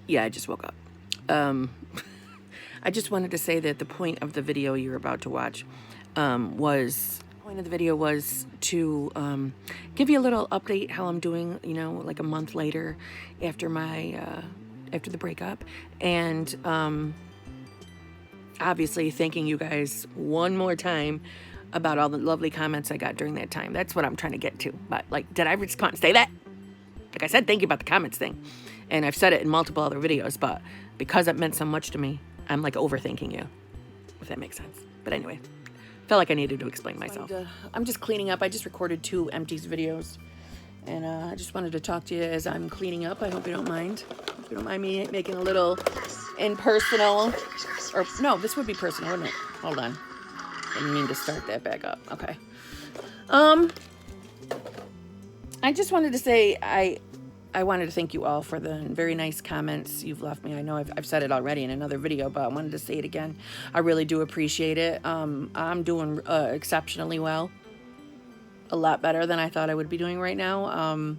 Yeah, I just woke up. I just wanted to say that the point of the video you're about to watch was to give you a little update how I'm doing, you know, like a month later after my after the breakup, and obviously thanking you guys one more time about all the lovely comments I got during that time. That's what I'm trying to get to. But like, did I respond and say that? Like I said, thank you about the comments thing. And I've said it in multiple other videos, but because it meant so much to me, I'm like overthinking you, if that makes sense. But anyway, felt like I needed to explain myself. I'm just cleaning up. I just recorded 2 empties videos, and I just wanted to talk to you as I'm cleaning up. I hope you don't mind. If you don't mind me making a little impersonal, or no, this would be personal, wouldn't it? Hold on. I didn't mean to start that back up. Okay. I just wanted to say I wanted to thank you all for the very nice comments you've left me. I know I've said it already in another video, but I wanted to say it again. I really do appreciate it. I'm doing exceptionally well. A lot better than I thought I would be doing right now.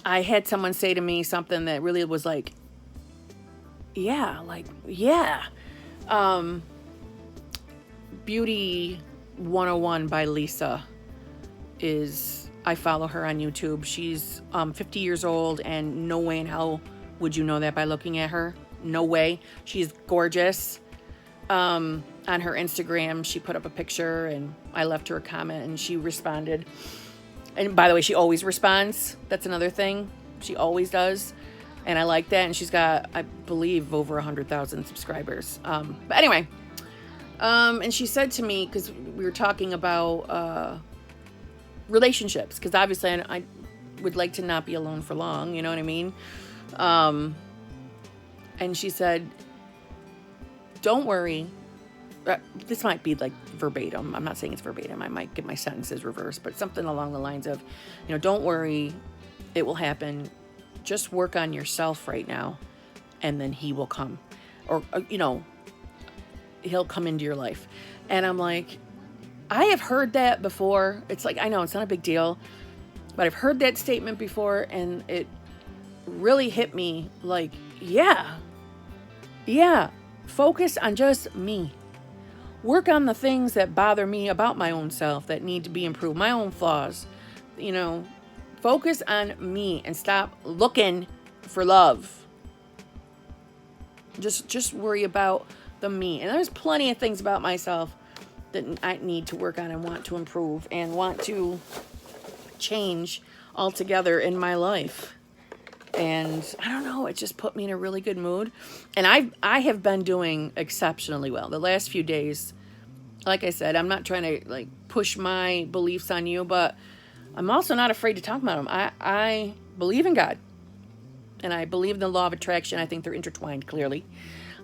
I had someone say to me something that really was like, yeah. Beauty 101 by Lisa is, I follow her on YouTube. She's 50 years old, and no way in hell would you know that by looking at her. No way. She's gorgeous. On her Instagram, she put up a picture, and I left her a comment, and she responded. And by the way, she always responds. That's another thing. She always does. And I like that. And she's got, I believe, over 100,000 subscribers. But anyway, and she said to me, because we were talking about relationships, because obviously I would like to not be alone for long, you know what I mean? And she said, don't worry. This might be like verbatim. I'm not saying it's verbatim. I might get my sentences reversed, but something along the lines of, you know, don't worry, it will happen. Just work on yourself right now, and then he will come. Or, you know, he'll come into your life. And I'm like, I have heard that before. It's like, I know it's not a big deal, but I've heard that statement before, and it really hit me like, yeah, focus on just me. Work on the things that bother me about my own self that need to be improved, my own flaws, you know, focus on me and stop looking for love. Just worry about the me. And there's plenty of things about myself that I need to work on and want to improve and want to change altogether in my life. And I don't know, it just put me in a really good mood. And I have been doing exceptionally well. The last few days, like I said, I'm not trying to like push my beliefs on you, but I'm also not afraid to talk about them. I believe in God. And I believe in the law of attraction. I think they're intertwined, clearly.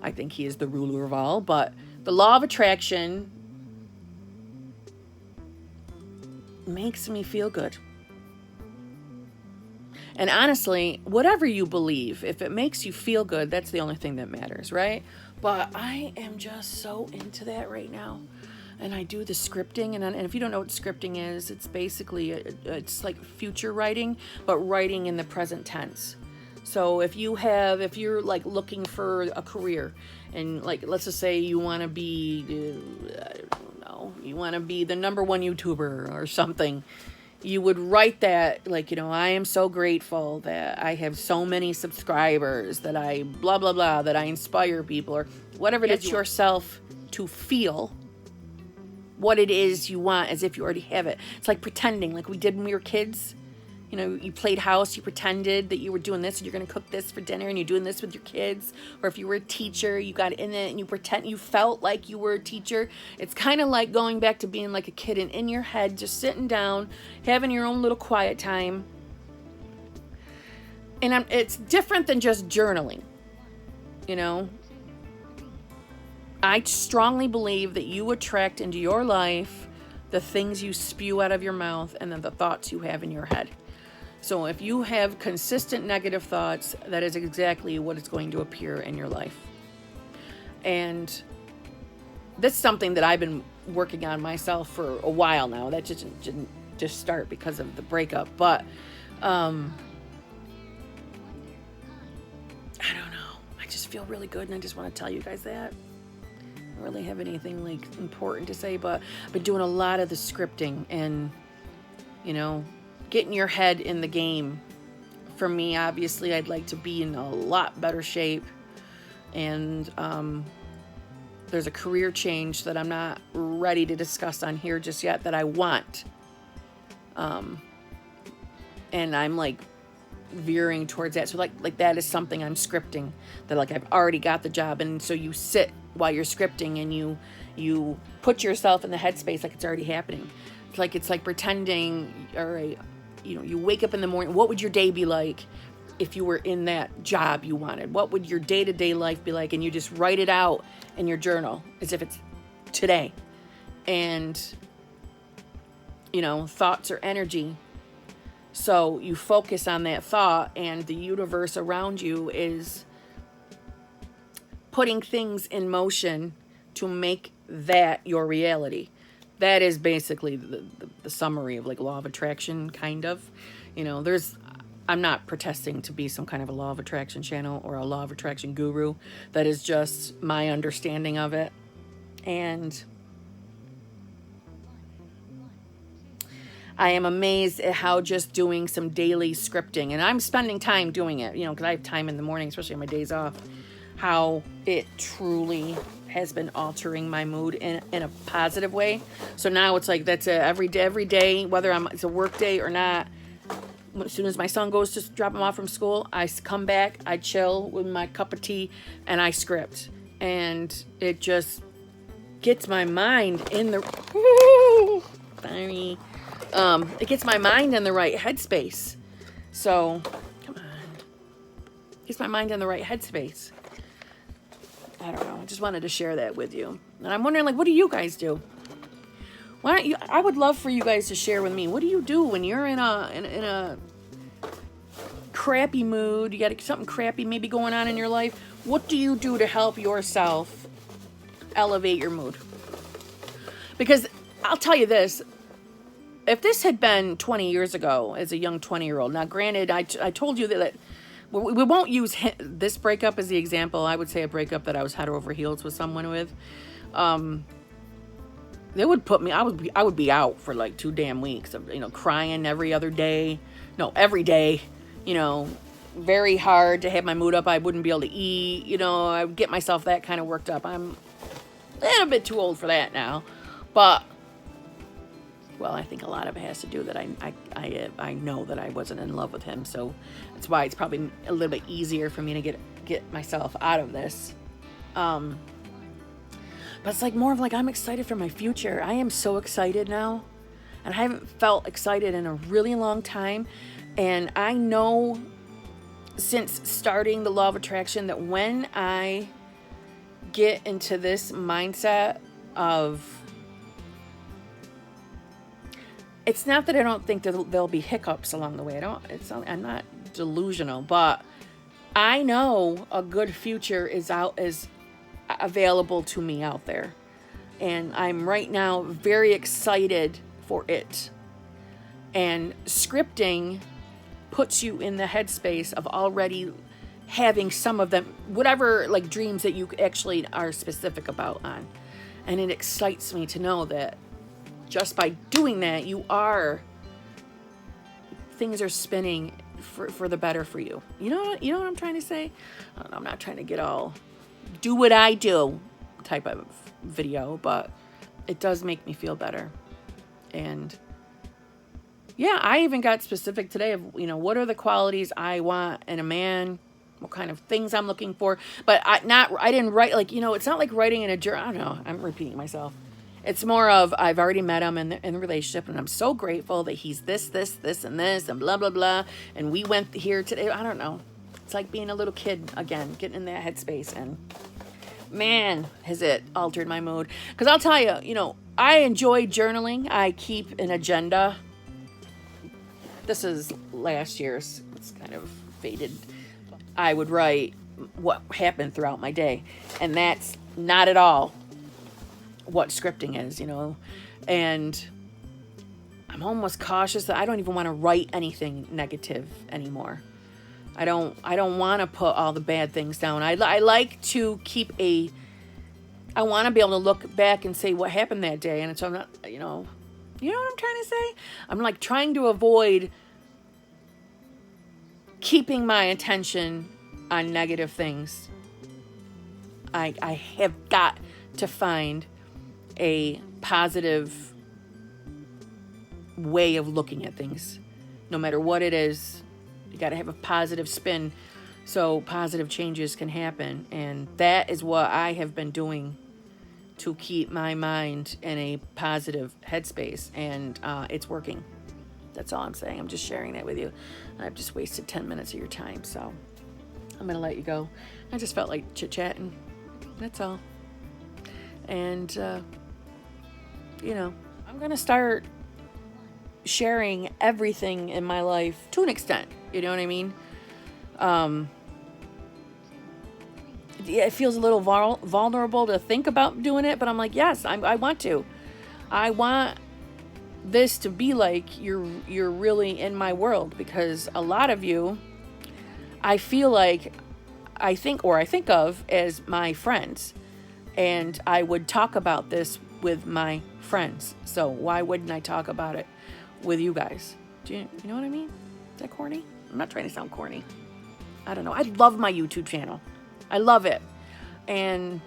I think he is the ruler of all. But the law of attraction makes me feel good. And honestly, whatever you believe, if it makes you feel good, that's the only thing that matters, right? But I am just so into that right now. And I do the scripting. And if you don't know what scripting is, it's basically, it's like future writing, but writing in the present tense. So if you're like looking for a career, and like, let's just say you want to be, I don't know, you want to be the #1 YouTuber or something, you would write that, like, you know, I am so grateful that I have so many subscribers, that I blah, blah, blah, that I inspire people, or whatever it is yourself to feel what it is you want as if you already have it. It's like pretending, like we did when we were kids. You know, you played house, you pretended that you were doing this and you're going to cook this for dinner and you're doing this with your kids. Or if you were a teacher, you got in it and you felt like you were a teacher. It's kind of like going back to being like a kid and in your head, just sitting down, having your own little quiet time. And it's different than just journaling, you know. I strongly believe that you attract into your life the things you spew out of your mouth and then the thoughts you have in your head. So if you have consistent negative thoughts, that is exactly what is going to appear in your life. And that's something that I've been working on myself for a while now. That didn't just start because of the breakup. But just feel really good, and I just want to tell you guys that. I don't really have anything like important to say, but I've been doing a lot of the scripting and, you know, getting your head in the game. For me, obviously, I'd like to be in a lot better shape, and there's a career change that I'm not ready to discuss on here just yet that I want. And I'm like veering towards that. So like that is something I'm scripting, that like I've already got the job. And so you sit while you're scripting and you put yourself in the headspace like it's already happening. It's like pretending, all right, you know, you wake up in the morning. What would your day be like if you were in that job you wanted? What would your day-to-day life be like? And you just write it out in your journal as if it's today. And, you know, thoughts are energy. So you focus on that thought, and the universe around you is putting things in motion to make that your reality. That is basically the summary of like law of attraction, kind of. You know, I'm not protesting to be some kind of a law of attraction channel or a law of attraction guru. That is just my understanding of it. And I am amazed at how just doing some daily scripting, and I'm spending time doing it, you know, because I have time in the morning, especially on my days off, how it truly has been altering my mood in a positive way. So now it's like that's every day, whether it's a work day or not. As soon as my son goes to drop him off from school, I come back, I chill with my cup of tea, and I script. And it just gets my mind in the... Sorry. It gets my mind in the right headspace. So, come on. Gets my mind in the right headspace. I don't know. I just wanted to share that with you. And I'm wondering, like, what do you guys do? Why don't you? I would love for you guys to share with me. What do you do when you're in a crappy mood? You got something crappy maybe going on in your life. What do you do to help yourself elevate your mood? Because I'll tell you this. If this had been 20 years ago as a young 20-year-old, now granted, I told you that we won't use this breakup as the example. I would say a breakup that I was head over heels with someone with. They would put me, I would be out for like 2 damn weeks of, you know, crying every day, you know, very hard to have my mood up. I wouldn't be able to eat, you know, I would get myself that kind of worked up. I'm a little bit too old for that now, but well, I think a lot of it has to do that I know that I wasn't in love with him, so that's why it's probably a little bit easier for me to get myself out of this. But it's like more of like I'm excited for my future. I am so excited now, and I haven't felt excited in a really long time. And I know since starting the law of attraction that when I get into this mindset of, it's not that I don't think that there'll be hiccups along the way. I'm not delusional, but I know a good future is available to me out there. And I'm right now very excited for it. And scripting puts you in the headspace of already having some of them, whatever like dreams that you actually are specific about on. And it excites me to know that just by doing that, things are spinning for the better for you. You know what I'm trying to say? I'm not trying to get all do what I do type of video, but it does make me feel better. And yeah, I even got specific today of, you know, what are the qualities I want in a man, what kind of things I'm looking for. But I didn't write, like, you know, it's not like writing in a journal. I don't know, I'm repeating myself. It's more of, I've already met him in the relationship, and I'm so grateful that he's this, and this, and blah, blah, blah. And we went here today. I don't know. It's like being a little kid again, getting in that headspace. And man, has it altered my mood. Because I'll tell you, you know, I enjoy journaling. I keep an agenda. This is last year's. It's kind of faded. I would write what happened throughout my day. And that's not at all what scripting is, you know. And I'm almost cautious that I don't even want to write anything negative anymore. I don't want to put all the bad things down. I like to keep I want to be able to look back and say what happened that day. And so I'm not, you know what I'm trying to say? I'm like trying to avoid keeping my attention on negative things. I have got to find a positive way of looking at things. No matter what it is, you got to have a positive spin so positive changes can happen. And that is what I have been doing to keep my mind in a positive headspace. And it's working. That's all I'm saying. I'm just sharing that with you. I've just wasted 10 minutes of your time, so I'm going to let you go. I just felt like chit-chatting. That's all. And, I'm going to start sharing everything in my life to an extent. You know what I mean? It feels a little vulnerable to think about doing it, but I'm like, yes, I want to. I want this to be like you're really in my world, because a lot of you, I feel like I think of as my friends, and I would talk about this with my friends. So why wouldn't I talk about it with you guys? Do you know what I mean? Is that corny? I'm not trying to sound corny. I don't know. I love my YouTube channel. I love it. And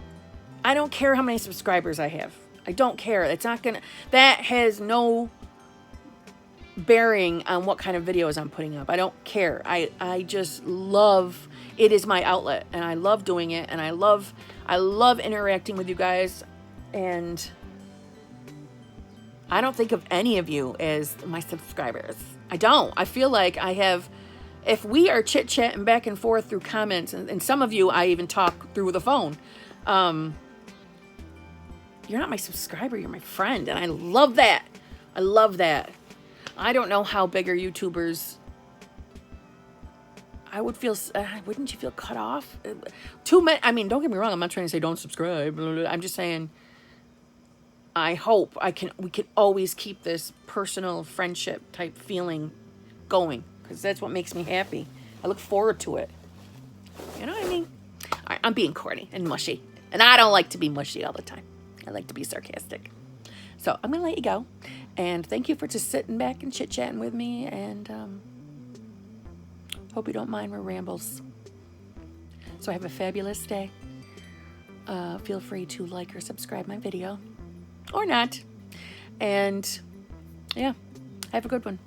I don't care how many subscribers I have. I don't care. That has no bearing on what kind of videos I'm putting up. I don't care. I just love, it is my outlet, and I love doing it, and I love interacting with you guys. And I don't think of any of you as my subscribers. I don't. I feel like if we are chit-chatting back and forth through comments, and some of you I even talk through the phone, you're not my subscriber, you're my friend, and I love that. I love that. I don't know how bigger YouTubers, wouldn't you feel cut off? Too many, I mean, don't get me wrong, I'm not trying to say don't subscribe, I'm just saying, I hope we can always keep this personal friendship type feeling going, because that's what makes me happy. I look forward to it. You know what I mean? All right, I'm being corny and mushy, and I don't like to be mushy all the time. I like to be sarcastic. So I'm going to let you go, and thank you for just sitting back and chit-chatting with me, and hope you don't mind my rambles. So have a fabulous day. Feel free to like or subscribe my video, or not, and yeah, have a good one.